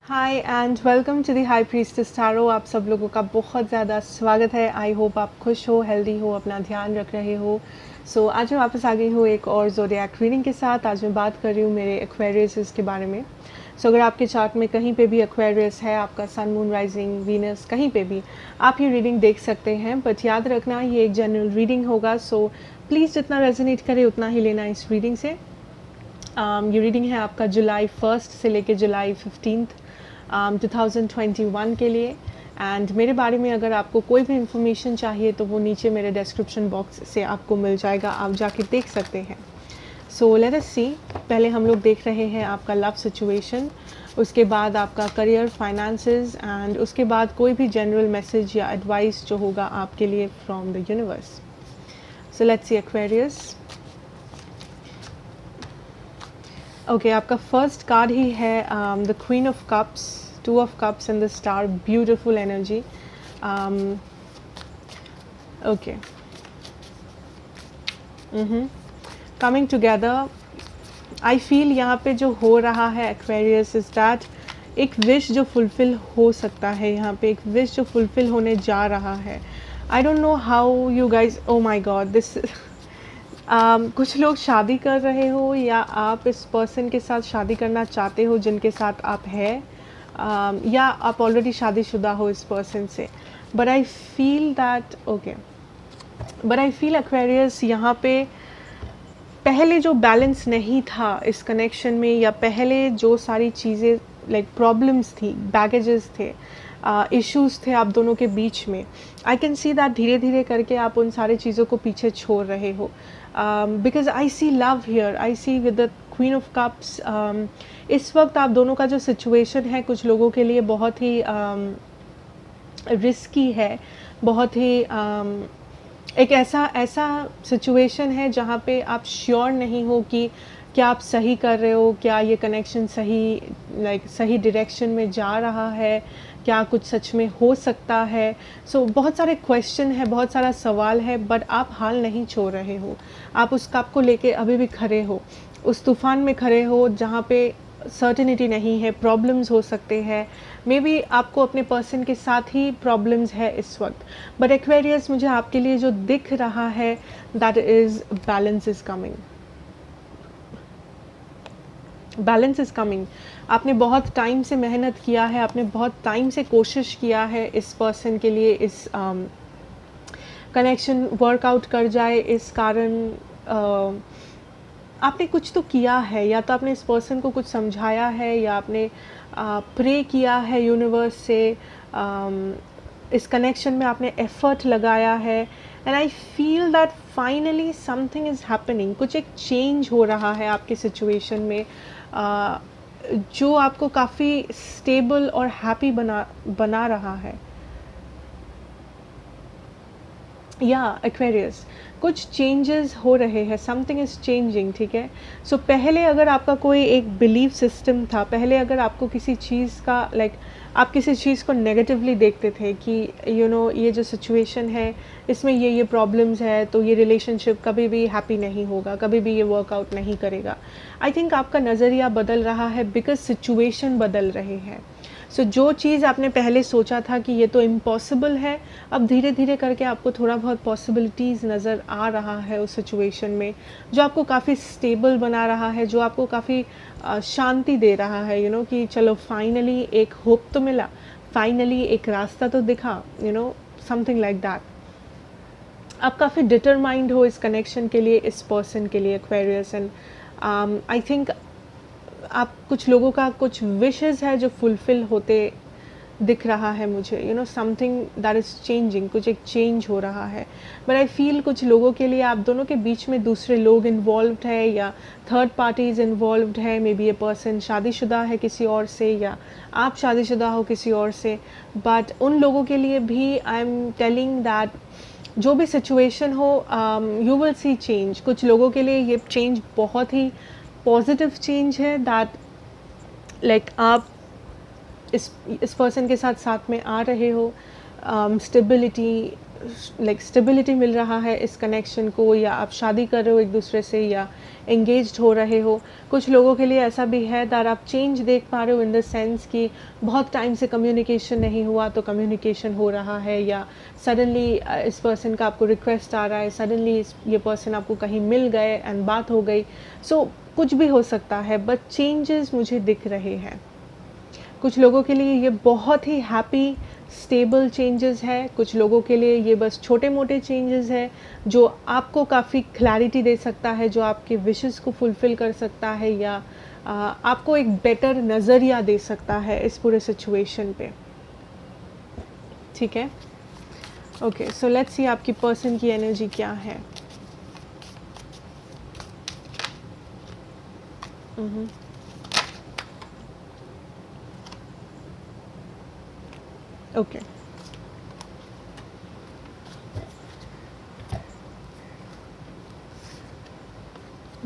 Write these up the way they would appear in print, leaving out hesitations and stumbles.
Hi and welcome to the High Priestess Tarot. आप सब लोगों का बहुत ज़्यादा स्वागत है। आई होप आप खुश हो, हेल्दी हो, अपना ध्यान रख रहे हो। आज मैं वापस आ गई हूँ एक और ज़ोडिएक रीडिंग के साथ। आज मैं बात कर रही हूँ मेरे एक्वेरियस के बारे में। अगर आपके चार्ट में कहीं पे भी एक्वेरियस है, आपका सन, मून, राइजिंग, वीनस, कहीं पे भी आप ये रीडिंग देख सकते हैं। बट याद रखना ये एक जनरल रीडिंग होगा, सो प्लीज़ जितना रेजोनेट करे उतना ही लेना इस रीडिंग से। ये रीडिंग है आपका जुलाई 1 से लेके जुलाई 15 2021 के लिए। एंड मेरे बारे में अगर आपको कोई भी इंफॉर्मेशन चाहिए तो वो नीचे मेरे डिस्क्रिप्शन बॉक्स से आपको मिल जाएगा, आप जाके देख सकते हैं। लेट अस सी। पहले हम लोग देख रहे हैं आपका लव सिचुएशन, उसके बाद आपका करियर, फाइनेंसेस, एंड उसके बाद कोई भी जनरल मैसेज या एडवाइस जो होगा आपके लिए from the universe. Let's see Aquarius. Okay, आपका फर्स्ट कार्ड ही है the queen of cups, two of cups and the star. Beautiful energy. Okay, coming together. I feel यहाँ पे जो हो रहा है एक्वेरियस इज दैट एक विश जो फुलफिल हो सकता है, यहाँ पे एक विश जो फुलफिल होने जा रहा है। I don't know how you guys, oh my god, this कुछ लोग शादी कर रहे हो या आप इस पर्सन के साथ शादी करना चाहते हो जिनके साथ आप हैं, या आप ऑलरेडी शादीशुदा हो इस पर्सन से। But I feel that okay, but I feel Aquarius यहाँ पे पहले जो बैलेंस नहीं था इस कनेक्शन में, या पहले जो सारी चीज़ें लाइक प्रॉब्लम्स थी, बैगेजेस थे, इश्यूज थे आप दोनों के बीच में, आई कैन सी दैट धीरे धीरे करके आप उन सारी चीज़ों को पीछे छोड़ रहे हो। Because I see love here, I see with the queen of cups. इस वक्त आप दोनों का जो सिचुएशन है कुछ लोगों के लिए बहुत ही रिस्की है, बहुत ही एक ऐसा सिचुएशन है जहाँ पे आप श्योर नहीं हो कि क्या आप सही कर रहे हो, क्या ये कनेक्शन सही डायरेक्शन में जा रहा है, क्या कुछ सच में हो सकता है। बहुत सारे क्वेश्चन है, बहुत सारा सवाल है, बट आप हाल नहीं छोड़ रहे हो। आप उस कप को लेके अभी भी खड़े हो, उस तूफान में खड़े हो जहाँ पे सर्टेनिटी नहीं है, प्रॉब्लम्स हो सकते हैं। मे बी आपको अपने पर्सन के साथ ही प्रॉब्लम्स है इस वक्त, बट एक्वेरियस मुझे आपके लिए जो दिख रहा है that is balance is coming. Balance is coming. आपने बहुत टाइम से मेहनत किया है, आपने बहुत टाइम से कोशिश किया है इस पर्सन के लिए, इस कनेक्शन वर्कआउट कर जाए, इस कारण आपने कुछ तो किया है, या तो आपने इस पर्सन को कुछ समझाया है, या आपने प्रे किया है यूनिवर्स से, इस कनेक्शन में आपने एफर्ट लगाया है। And I feel that finally something is happening. कुछ एक चेंज हो रहा है आपके सिचुएशन में, जो आपको काफ़ी स्टेबल और हैप्पी बना रहा है। या एक्वेरियस, कुछ चेंजेस हो रहे हैं, समथिंग इज़ चेंजिंग, ठीक है। पहले अगर आपका कोई एक बिलीफ सिस्टम था, पहले अगर आपको किसी चीज़ का आप किसी चीज़ को नेगेटिवली देखते थे कि ये जो सिचुएशन है इसमें ये प्रॉब्लम्स है, तो ये रिलेशनशिप कभी भी हैप्पी नहीं होगा, कभी भी ये वर्कआउट नहीं करेगा। आई थिंक आपका नज़रिया बदल रहा है बिकॉज सिचुएशन बदल रहे हैं। जो चीज़ आपने पहले सोचा था कि ये तो इम्पॉसिबल है, अब धीरे धीरे करके आपको थोड़ा बहुत पॉसिबिलिटीज़ नज़र आ रहा है उस सिचुएशन में, जो आपको काफ़ी स्टेबल बना रहा है, जो आपको काफ़ी शांति दे रहा है। कि चलो फाइनली एक होप तो मिला, फाइनली एक रास्ता तो दिखा, समथिंग लाइक दैट। आप काफ़ी डिटरमाइंड हो इस कनेक्शन के लिए, इस पर्सन के लिए एक्वेरियस। एंड आई थिंक आप कुछ लोगों का कुछ विशेस है जो फुलफिल होते दिख रहा है मुझे, समथिंग दैट इज़ चेंजिंग, कुछ एक चेंज हो रहा है। बट आई फील कुछ लोगों के लिए आप दोनों के बीच में दूसरे लोग इन्वॉल्व्ड है, या थर्ड पार्टीज इन्वॉल्व्ड है। मे बी ये पर्सन शादीशुदा है किसी और से, या आप शादीशुदा हो किसी और से। बट उन लोगों के लिए भी आई एम टेलिंग दैट जो भी सिचुएशन हो, यू विल सी चेंज। कुछ लोगों के लिए ये चेंज बहुत ही पॉजिटिव चेंज है, दैट आप इस पर्सन के साथ में आ रहे हो, स्टेबिलिटी, लाइक स्टेबिलिटी मिल रहा है इस कनेक्शन को, या आप शादी कर रहे हो एक दूसरे से, या एंगेज्ड हो रहे हो। कुछ लोगों के लिए ऐसा भी है दैट आप चेंज देख पा रहे हो इन द सेंस कि बहुत टाइम से कम्युनिकेशन नहीं हुआ तो कम्युनिकेशन हो रहा है, या सडनली इस पर्सन का आपको रिक्वेस्ट आ रहा है, सडनली ये पर्सन आपको कहीं मिल गए एंड बात हो गई। सो कुछ भी हो सकता है, बट चेंजेस मुझे दिख रहे हैं। कुछ लोगों के लिए ये बहुत ही हैप्पी स्टेबल चेंजेस है, कुछ लोगों के लिए ये बस छोटे मोटे चेंजेस है जो आपको काफ़ी क्लैरिटी दे सकता है, जो आपके विशेस को फुलफ़िल कर सकता है, या आपको एक बेटर नज़रिया दे सकता है इस पूरे सिचुएशन पे। ठीक है, ओके, सो लेट्स सी आपकी पर्सन की एनर्जी क्या है। Okay,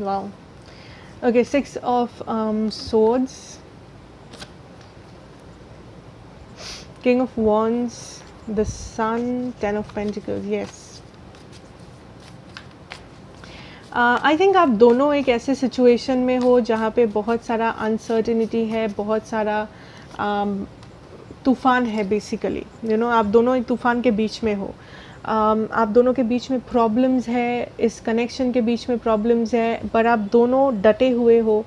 wow, okay, 6 of swords, King of Wands, the Sun, 10 of Pentacles, yes। I think आप दोनों एक ऐसे सिचुएशन में हो जहाँ पे बहुत सारा अनसर्टिनिटी है, बहुत सारा तूफ़ान है बेसिकली, यू नो, आप दोनों एक तूफ़ान के बीच में हो। आप दोनों के बीच में प्रॉब्लम्स है, इस कनेक्शन के बीच में प्रॉब्लम्स है, पर आप दोनों डटे हुए हो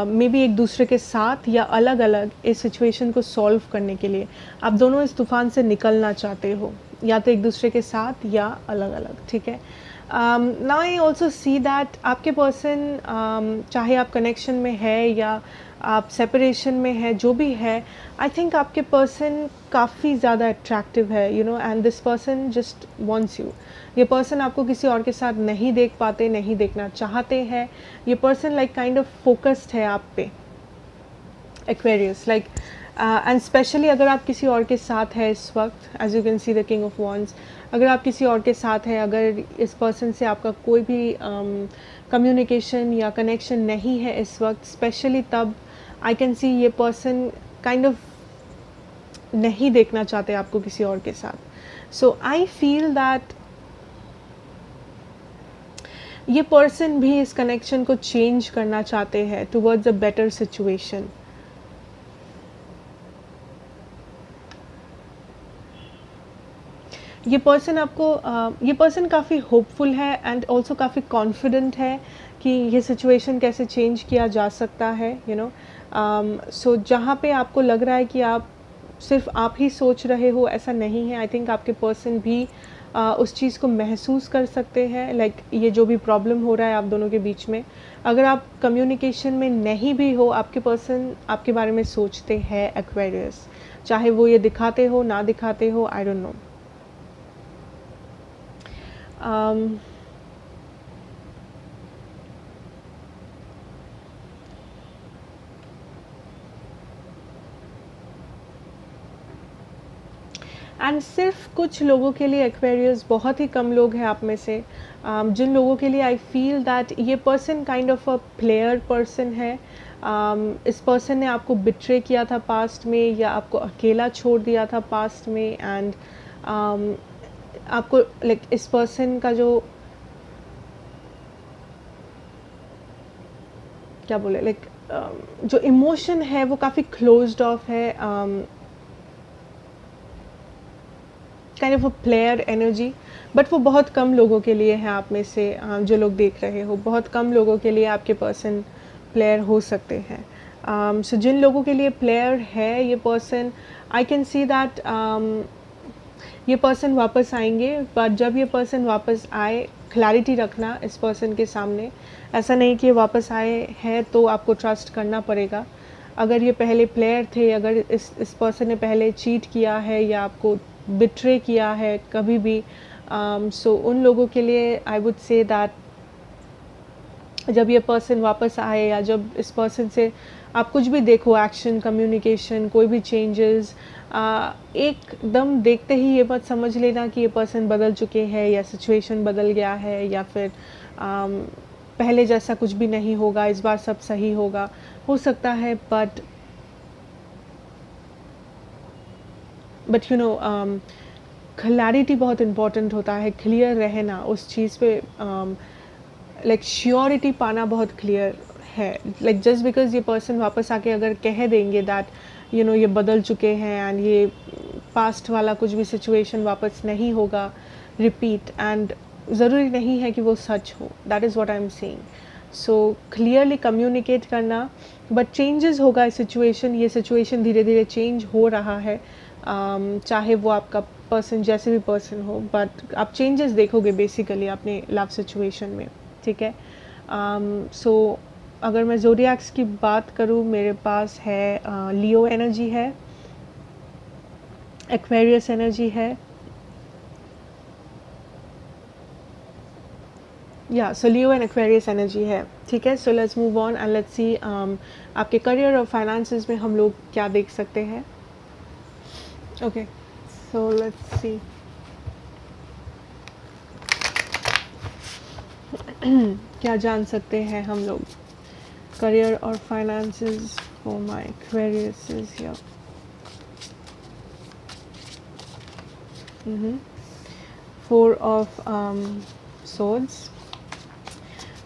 मे बी एक दूसरे के साथ या अलग अलग इस सिचुएशन को सॉल्व करने के लिए। आप दोनों इस तूफ़ान से निकलना चाहते हो, या तो एक दूसरे के साथ या अलग अलग। ठीक है, now I also see that आपके पर्सन चाहे आप कनेक्शन में है या आप सेपरेशन में है, जो भी है, आई थिंक आपके पर्सन काफ़ी ज़्यादा अट्रैक्टिव है, you know, and this person just wants you. ये पर्सन आपको किसी और के साथ नहीं देख पाते, नहीं देखना चाहते हैं। ये person like kind of focused है आप पे, एक्वेरियस, लाइक एंड स्पेशली अगर आप किसी और के साथ है इस वक्त, as you can see the king of wands, अगर आप किसी और के साथ है, अगर इस पर्सन से आपका कोई भी कम्युनिकेशन या कनेक्शन नहीं है इस वक्त, स्पेशली तब आई कैन सी ये पर्सन काइंड ऑफ नहीं देखना चाहते आपको किसी और के साथ। सो आई फील दैट ये पर्सन भी इस कनेक्शन को चेंज करना चाहते हैं टुवर्ड्स अ बेटर सिचुएशन। ये पर्सन काफ़ी होपफुल है एंड ऑल्सो काफ़ी कॉन्फिडेंट है कि ये सिचुएशन कैसे चेंज किया जा सकता है, यू नो। सो जहाँ पे आपको लग रहा है कि आप सिर्फ आप ही सोच रहे हो, ऐसा नहीं है। आई थिंक आपके पर्सन भी उस चीज़ को महसूस कर सकते हैं, लाइक ये जो भी प्रॉब्लम हो रहा है आप दोनों के बीच में, अगर आप कम्युनिकेशन में नहीं भी हो, आपके पर्सन आपके बारे में सोचते हैं, एक्वेरियस, चाहे वो ये दिखाते हो ना दिखाते हो, आई डोंट नो। एंड सिर्फ कुछ लोगों के लिए एक्वेरियस, बहुत ही कम लोग हैं आप में से, जिन लोगों के लिए आई फील दैट ये person kind of a player person है। इस पर्सन ने आपको बिट्रे किया था पास्ट में, या आपको अकेला छोड़ दिया था पास्ट में, एंड आपको लाइक इस पर्सन का जो क्या बोले, लाइक जो इमोशन है वो काफ़ी क्लोज्ड ऑफ है, kind of a player energy. But वो बहुत कम लोगों के लिए है आप में से, जो लोग देख रहे हो, बहुत कम लोगों के लिए आपके पर्सन प्लेयर हो सकते हैं। सो जिन लोगों के लिए प्लेयर है ये person, I can see that ये पर्सन वापस आएंगे, बट जब ये पर्सन वापस आए, क्लैरिटी रखना इस पर्सन के सामने। ऐसा नहीं कि ये वापस आए हैं तो आपको ट्रस्ट करना पड़ेगा। अगर ये पहले प्लेयर थे, अगर इस पर्सन ने पहले चीट किया है या आपको बिट्रे किया है कभी भी, सो उन लोगों के लिए आई वुड से दैट जब ये पर्सन वापस आए, या जब इस पर्सन से आप कुछ भी देखो, एक्शन, कम्युनिकेशन, कोई भी चेंजेस, एकदम देखते ही ये मत समझ लेना कि ये पर्सन बदल चुके हैं या सिचुएशन बदल गया है, या फिर पहले जैसा कुछ भी नहीं होगा, इस बार सब सही होगा, हो सकता है, बट यू नो, क्लैरिटी बहुत इम्पोर्टेंट होता है, क्लियर रहना उस चीज़ पे, लाइक श्योरिटी पाना बहुत क्लियर है। लाइक जस्ट बिकॉज ये पर्सन वापस आके अगर कह देंगे दैट ये बदल चुके हैं एंड ये पास्ट वाला कुछ भी सिचुएशन वापस नहीं होगा रिपीट, एंड ज़रूरी नहीं है कि वो सच हो। That is what I am saying. So clearly communicate करना, बट चेंजेस होगा सिचुएशन, ये सिचुएशन धीरे धीरे चेंज हो रहा है, चाहे वो आपका पर्सन जैसे भी पर्सन हो, बट आप चेंजेस देखोगे बेसिकली अपने लव सिचुएशन में, ठीक है। सो अगर मैं ज़ोडिएक्स की बात करूँ, मेरे पास है लियो एनर्जी है, एक्वेरियस एनर्जी है, या सो लियो एंड एक्वेरियस एनर्जी है, ठीक है। So let's move on and let's see आपके करियर और फाइनेंसेस में हम लोग क्या देख सकते हैं। ओके, सो लेट्स सी क्या जान सकते हैं हम लोग करियर और finances for my Aquarius is here. Four of swords.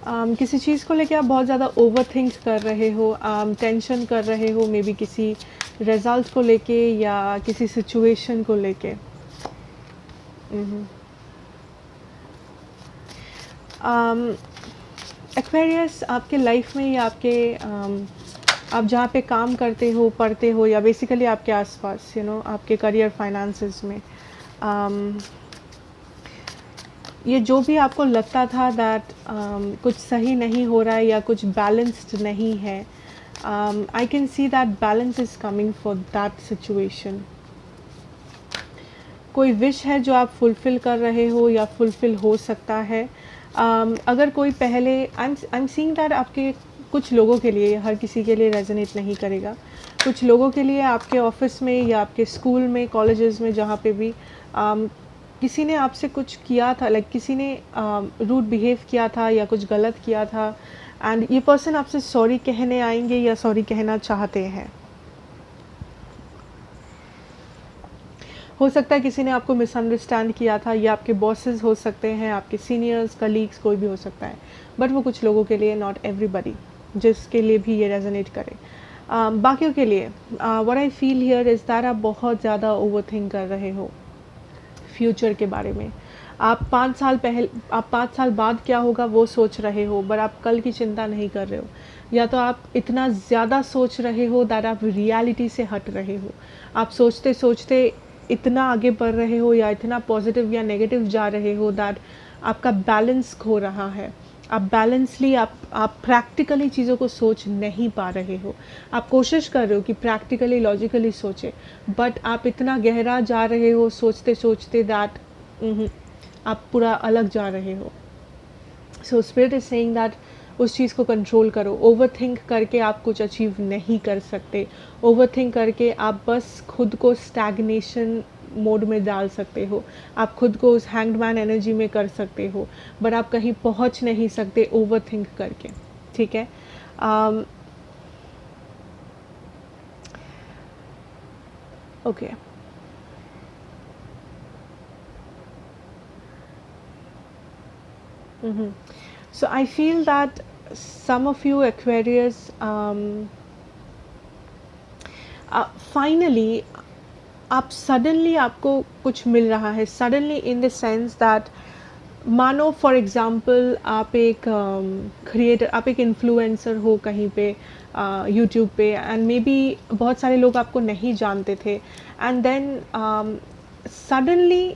किसी चीज़ को लेके आप बहुत ज़्यादा ओवर थिंक कर रहे हो, टेंशन कर रहे हो, मे बी किसी रिजल्ट को लेके या किसी सिचुएशन को लेके। एक्वेरियस आपके लाइफ में या आपके आप जहाँ पे काम करते हो, पढ़ते हो, या बेसिकली आपके आसपास आपके करियर फाइनेंसेस में ये जो भी आपको लगता था दैट कुछ सही नहीं हो रहा है या कुछ बैलेंस्ड नहीं है, I can see that balance is coming for that situation. कोई विश है जो आप फुलफ़िल कर रहे हो या फुलफ़िल हो सकता है। अगर कोई पहले आई एम सीइंग दैट आपके कुछ लोगों के लिए, हर किसी के लिए रेजोनेट नहीं करेगा, कुछ लोगों के लिए आपके ऑफिस में या आपके स्कूल में, कॉलेजेस में, जहाँ पे भी किसी ने आपसे कुछ किया था, लाइक किसी ने रूड बिहेव किया था या कुछ गलत किया था, एंड ये पर्सन आपसे सॉरी कहने आएंगे या सॉरी कहना चाहते हैं। हो सकता है किसी ने आपको मिसअंडरस्टैंड किया था, या आपके बॉसेस हो सकते हैं, आपके सीनियर्स, कलीग्स, कोई भी हो सकता है, बट वो कुछ लोगों के लिए, नॉट एवरीबडी, जिसके लिए भी ये रेजोनेट करे। बाकियों के लिए what I feel here is that आप बहुत ज़्यादा ओवरथिंक कर रहे हो फ्यूचर के बारे में। आप 5 साल बाद क्या होगा वो सोच रहे हो, बट आप कल की चिंता नहीं कर रहे हो, या तो आप इतना ज़्यादा सोच रहे हो दैट आप रियलिटी से हट रहे हो। आप सोचते सोचते इतना आगे बढ़ रहे हो या इतना पॉजिटिव या नेगेटिव जा रहे हो दैट आपका बैलेंस खो रहा है। आप बैलेंसली आप प्रैक्टिकली चीज़ों को सोच नहीं पा रहे हो। आप कोशिश कर रहे हो कि प्रैक्टिकली, लॉजिकली सोचे, बट आप इतना गहरा जा रहे हो सोचते सोचते दैट आप पूरा अलग जा रहे हो। सो स्पिरिट इज सेइंग दैट उस चीज़ को कंट्रोल करो। ओवर थिंक करके आप कुछ अचीव नहीं कर सकते। ओवर थिंक करके आप बस खुद को स्टैग्नेशन मोड में डाल सकते हो, आप खुद को उस हैंगमैन एनर्जी में कर सकते हो, बट आप कहीं पहुंच नहीं सकते ओवर थिंक करके, ठीक है। Okay, so I feel that some of you Aquarius finally आप सडनली आपको कुछ मिल रहा है, suddenly in the sense that मानो फॉर एग्ज़ाम्पल आप एक क्रिएटर, आप एक इन्फ्लुएंसर हो कहीं पे यूट्यूब पे, एंड मे बी बहुत सारे लोग आपको नहीं जानते थे, एंड देन सडनली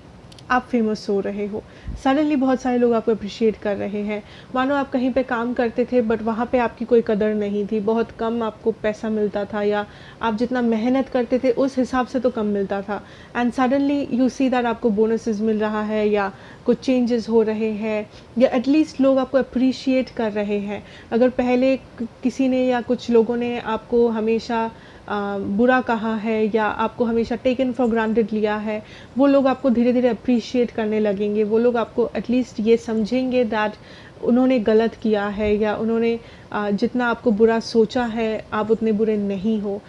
आप फेमस हो रहे हो, सडनली बहुत सारे लोग आपको अप्रिशिएट कर रहे हैं। मानो आप कहीं पे काम करते थे बट वहाँ पे आपकी कोई कदर नहीं थी, बहुत कम आपको पैसा मिलता था, या आप जितना मेहनत करते थे उस हिसाब से तो कम मिलता था, and suddenly you see that आपको बोनसेस मिल रहा है, या कुछ चेंजेस हो रहे हैं, या एटलीस्ट लोग आपको अप्रिशिएट कर रहे हैं। अगर पहले किसी ने या कुछ लोगों ने आपको हमेशा बुरा कहा है या आपको हमेशा टेकन फॉर ग्रांटेड लिया है, वो लोग आपको धीरे धीरे अप्रिशिएट करने लगेंगे। वो लोग आपको एटलीस्ट ये समझेंगे दैट उन्होंने गलत किया है, या उन्होंने जितना आपको बुरा सोचा है आप उतने बुरे नहीं हो।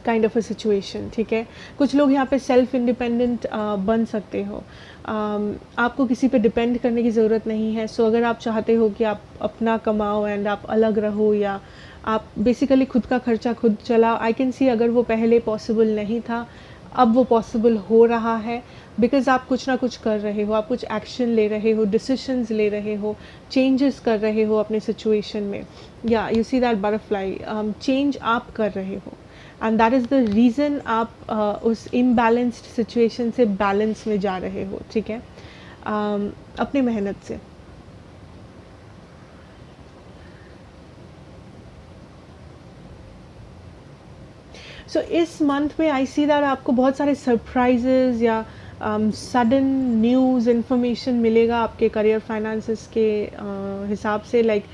काइंड ऑफ अ सिचुएशन, ठीक है। कुछ लोग यहाँ पे सेल्फ इंडिपेंडेंट बन सकते हो। आपको किसी पे डिपेंड करने की ज़रूरत नहीं है। सो अगर आप चाहते हो कि आप अपना कमाओ एंड आप अलग रहो, या आप बेसिकली खुद का खर्चा खुद चलाओ, आई कैन सी अगर वो पहले पॉसिबल नहीं था, अब वो पॉसिबल हो रहा है, बिकॉज़ आप कुछ ना कुछ कर रहे हो, आप कुछ एक्शन ले रहे हो, डिसीजंस ले रहे हो, चेंजेस कर रहे हो अपने सिचुएशन में। या you see that butterfly, change आप कर रहे हो, and that is the reason आप उस इम्बैलेंस्ड सिचुएशन से बैलेंस में जा रहे हो, ठीक है, अपनी मेहनत से। सो इस मंथ में आई सी दैट आपको बहुत सारे सरप्राइजेज या सडन न्यूज़ इन्फॉर्मेशन मिलेगा आपके करियर फाइनेंसेस के हिसाब से। लाइक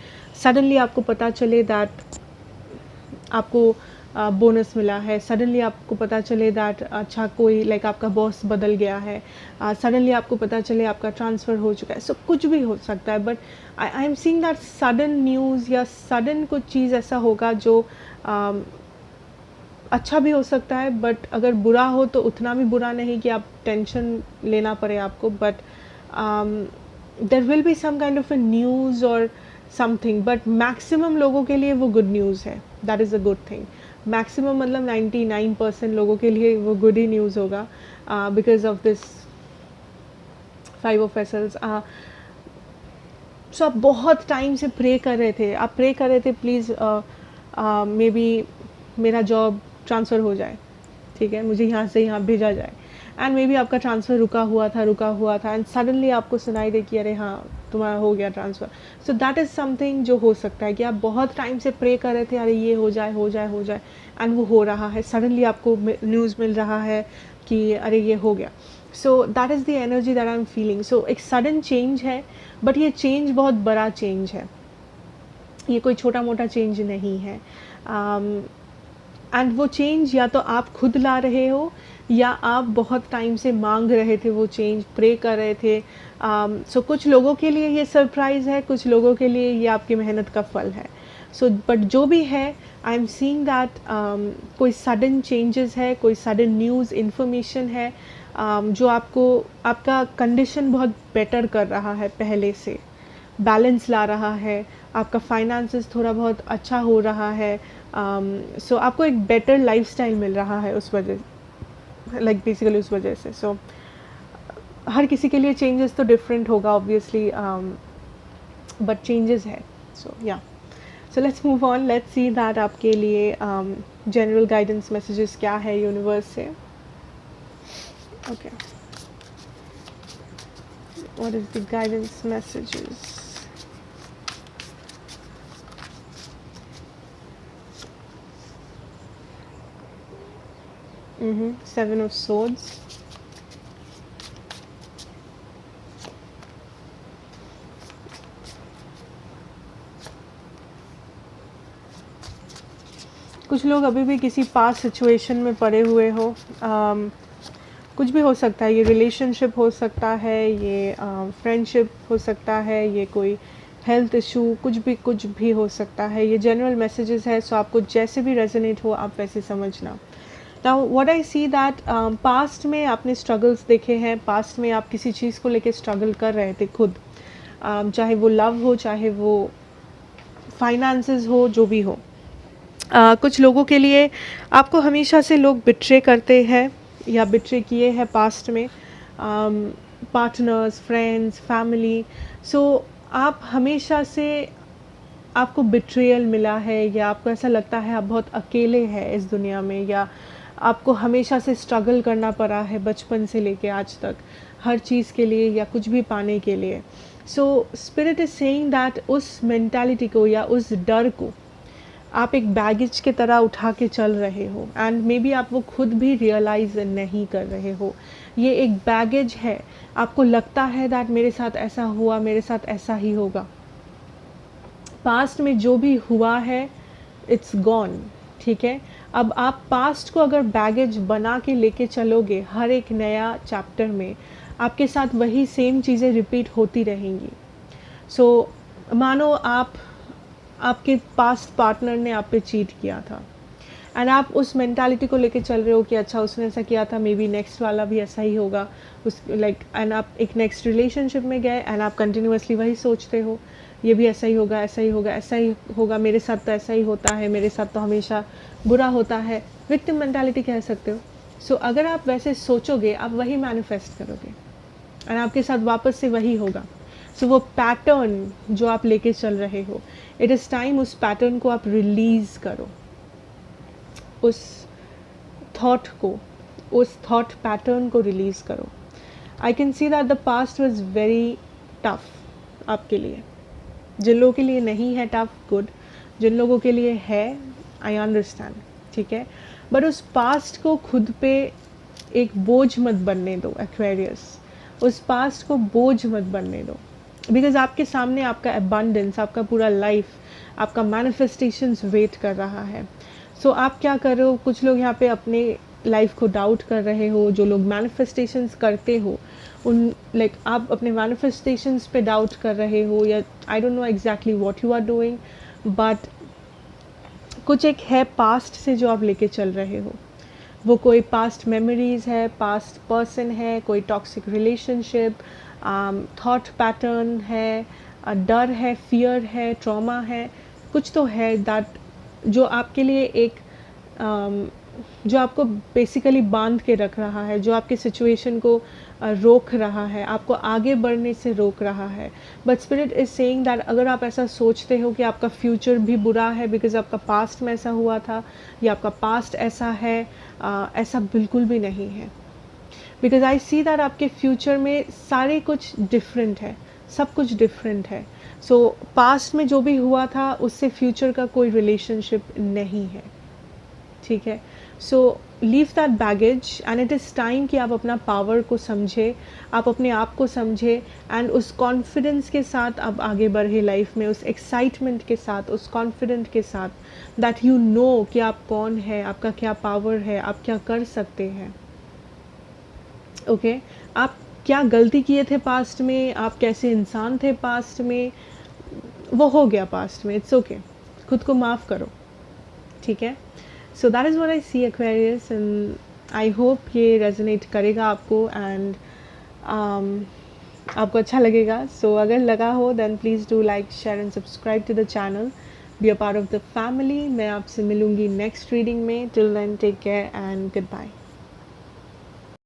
सडनली आपको पता चले दैट आपको बोनस मिला है, सडनली आपको पता चले दैट अच्छा कोई लाइक आपका बॉस बदल गया है, सडनली आपको पता चले आपका ट्रांसफ़र हो चुका है। सो कुछ भी हो सकता है, but I am seeing that sudden news या सडन कुछ चीज़ ऐसा होगा जो अच्छा भी हो सकता है, बट अगर बुरा हो तो उतना भी बुरा नहीं कि आप टेंशन लेना पड़े आपको। But there will be some kind of a news और समथिंग, बट मैक्सिमम लोगों के लिए वो गुड न्यूज़ है। That is a good thing. Maximum मतलब 99% लोगों के लिए वो गुड ही न्यूज़ होगा, because of this 5 of aces. So आप बहुत टाइम से प्रे कर रहे थे, आप प्रे कर रहे थे प्लीज़ मे बी मेरा जॉब ट्रांसफ़र हो जाए, ठीक है, मुझे यहाँ से यहाँ भेजा जाए, एंड मे बी आपका ट्रांसफ़र रुका हुआ था एंड सडनली आपको सुनाई दे कि अरे हाँ तुम्हारा हो गया transfer. So that is something जो हो सकता है कि आप बहुत टाइम से प्रे कर रहे थे, अरे ये हो जाए एंड वो हो रहा है। सडनली आपको न्यूज़ मिल रहा है कि अरे ये हो गया। So that is the energy that I am feeling. So एक सडन चेंज है, बट ये चेंज बहुत बड़ा चेंज है, ये कोई छोटा मोटा चेंज नहीं है। एंड वो चेंज या तो आप खुद ला रहे हो, या आप बहुत टाइम से मांग रहे थे वो चेंज, प्रे कर रहे थे। सो कुछ लोगों के लिए ये सरप्राइज़ है, कुछ लोगों के लिए ये आपकी मेहनत का फल है। सो बट जो भी है, आई एम सीइंग दैट कोई सडन चेंजेस है, कोई सडन न्यूज़ इन्फॉर्मेशन है, जो आपको आपका कंडीशन बहुत बेटर कर रहा है, पहले से बैलेंस ला रहा है, आपका फाइनेंसेस थोड़ा बहुत अच्छा हो रहा है। सो आपको एक बेटर लाइफस्टाइल मिल रहा है उस वजह, लाइक बेसिकली उस वजह से। सो हर किसी के लिए चेंजेस तो डिफरेंट होगा ऑब्वियसली, बट चेंजेस है। सो या, so let's move on, let's see that आपके लिए जनरल गाइडेंस मैसेजेस क्या है यूनिवर्स से। Okay, what is the guidance messages? Seven of Swords. कुछ लोग अभी भी किसी पास सिचुएशन में पड़े हुए हो, कुछ भी हो सकता है, ये रिलेशनशिप हो सकता है, ये फ्रेंडशिप हो सकता है, ये कोई हेल्थ इशू, कुछ भी हो सकता है। ये जनरल मैसेजेस है, सो आपको जैसे भी रेजोनेट हो आप वैसे समझना। Now what I see that past में आपने स्ट्रगल्स देखे हैं, पास्ट में आप किसी चीज़ को लेके स्ट्रगल कर रहे थे खुद, चाहे वो लव हो, चाहे वो फाइनेंसेस हो, जो भी हो। कुछ लोगों के लिए आपको हमेशा से लोग बिट्रे करते हैं या बिट्रे किए हैं पास्ट में, पार्टनर्स, फ्रेंड्स, फैमिली। सो आप हमेशा से आपको बिट्रेयल मिला है, या आपको ऐसा लगता है आप बहुत अकेले हैं इस दुनिया में, या आपको हमेशा से स्ट्रगल करना पड़ा है बचपन से लेके आज तक हर चीज़ के लिए या कुछ भी पाने के लिए। सो स्पिरिट इज सेइंग दैट उस मेंटालिटी को या उस डर को आप एक बैगेज के तरह उठा के चल रहे हो, एंड मे बी आप वो खुद भी रियलाइज़ नहीं कर रहे हो। ये एक बैगेज है, आपको लगता है दैट मेरे साथ ऐसा हुआ, मेरे साथ ऐसा ही होगा। पास्ट में जो भी हुआ है इट्स गॉन, ठीक है। अब आप पास्ट को अगर बैगेज बना के लेके चलोगे, हर एक नया चैप्टर में आपके साथ वही सेम चीज़ें रिपीट होती रहेंगी। सो मानो आपके पास्ट पार्टनर ने आप पे चीट किया था, एंड आप उस मेंटालिटी को लेके चल रहे हो कि अच्छा उसने ऐसा किया था, मे बी नेक्स्ट वाला भी ऐसा ही होगा, उस लाइक एंड आप एक नेक्स्ट रिलेशनशिप में गए एंड आप कंटिन्यूअसली वही सोचते हो, ये भी ऐसा ही होगा, ऐसा ही होगा, ऐसा ही होगा, मेरे साथ तो ऐसा ही होता है, मेरे साथ तो हमेशा बुरा होता है, विक्टिम मेंटालिटी कह सकते हो। सो अगर आप वैसे सोचोगे आप वही मैनिफेस्ट करोगे एंड आपके साथ वापस से वही होगा। सो वो पैटर्न जो आप लेके चल रहे हो, इट इज़ टाइम उस पैटर्न को आप रिलीज़ करो, उस थॉट को, उस थॉट पैटर्न को रिलीज़ करो। I can see that the past was very tough आपके लिए। जिन लोगों के लिए नहीं है टफ, गुड। जिन लोगों के लिए है, आई अंडरस्टैंड, ठीक है। बट उस पास्ट को खुद पे एक बोझ मत बनने दो एक्वेरियस, उस पास्ट को बोझ मत बनने दो, बिकॉज आपके सामने आपका अबंडेंस, आपका पूरा लाइफ, आपका मैनिफेस्टेशंस वेट कर रहा है। सो आप क्या कर रहे हो, कुछ लोग यहाँ पे अपने लाइफ को डाउट कर रहे हो, जो लोग मैनिफेस्टेशंस करते हो उन लाइक आप अपने मैनिफेस्टेशंस पे डाउट कर रहे हो, या I don't know exactly what you are doing, but कुछ एक है पास्ट से जो आप लेके चल रहे हो। वो कोई पास्ट मेमोरीज है, पास्ट पर्सन है, कोई टॉक्सिक रिलेशनशिप, थॉट पैटर्न है, डर है, फियर है, ट्रॉमा है, कुछ तो है दैट जो आपके लिए एक जो आपको बेसिकली बांध के रख रहा है, जो आपके सिचुएशन को रोक रहा है, आपको आगे बढ़ने से रोक रहा है। But spirit is saying that अगर आप ऐसा सोचते हो कि आपका फ्यूचर भी बुरा है बिकॉज आपका पास्ट में ऐसा हुआ था, या आपका पास्ट ऐसा है, ऐसा बिल्कुल भी नहीं है। बिकॉज आई सी दैट आपके फ्यूचर में सारे कुछ डिफरेंट है, सब कुछ डिफरेंट है। सो पास्ट में जो भी हुआ था उससे फ्यूचर का कोई रिलेशनशिप नहीं है, ठीक है। So leave that baggage and it is time कि आप अपना पावर को समझे, आप अपने आप को समझे एंड उस कॉन्फिडेंस के साथ आप आगे बढ़े लाइफ में, उस एक्साइटमेंट के साथ, उस कॉन्फिडेंट के साथ दैट यू नो कि आप कौन है, आपका क्या पावर है, आप क्या कर सकते हैं। ओके आप क्या गलती किए थे पास्ट में, आप कैसे इंसान थे पास्ट में, वो हो गया पास्ट में, इट्स ओके, खुद को माफ़ करो, ठीक है। So that is what I see Aquarius and I hope ये रेजोनेट करेगा आपको एंड आपको अच्छा लगेगा। सो अगर लगा हो then please do like, share and subscribe to the channel, be a part of the family. मैं आपसे मिलूँगी नेक्स्ट रीडिंग में। Till then take care and good bye.